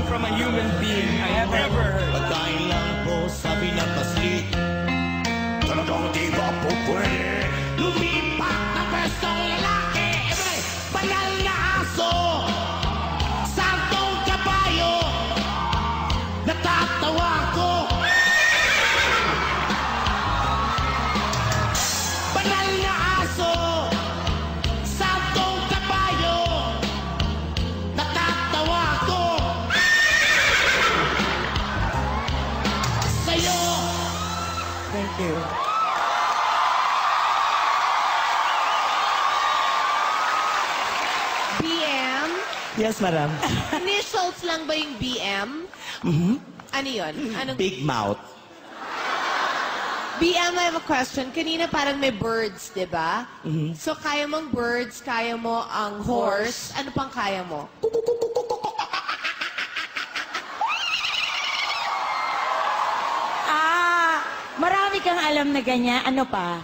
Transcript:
coming from a human being I have ever heard. Pagkain lang po sabi ng pasli. Talagang di ba po pwede lumipat na pwestong lalaki? May banal na aso, santong kabayo, natatawa ko. Banal na aso, santong kabayo, natatawa ko. Sa'yo. Thank you. BM? Yes, madam. Initials lang ba yung BM? Ano yun? Anong... Big mouth. BM, I have a question. Kanina parang may birds, di ba? So, kaya mong birds, kaya mo ang horse. Ano pang kaya mo? Marami kang alam na ganyan. Ano pa?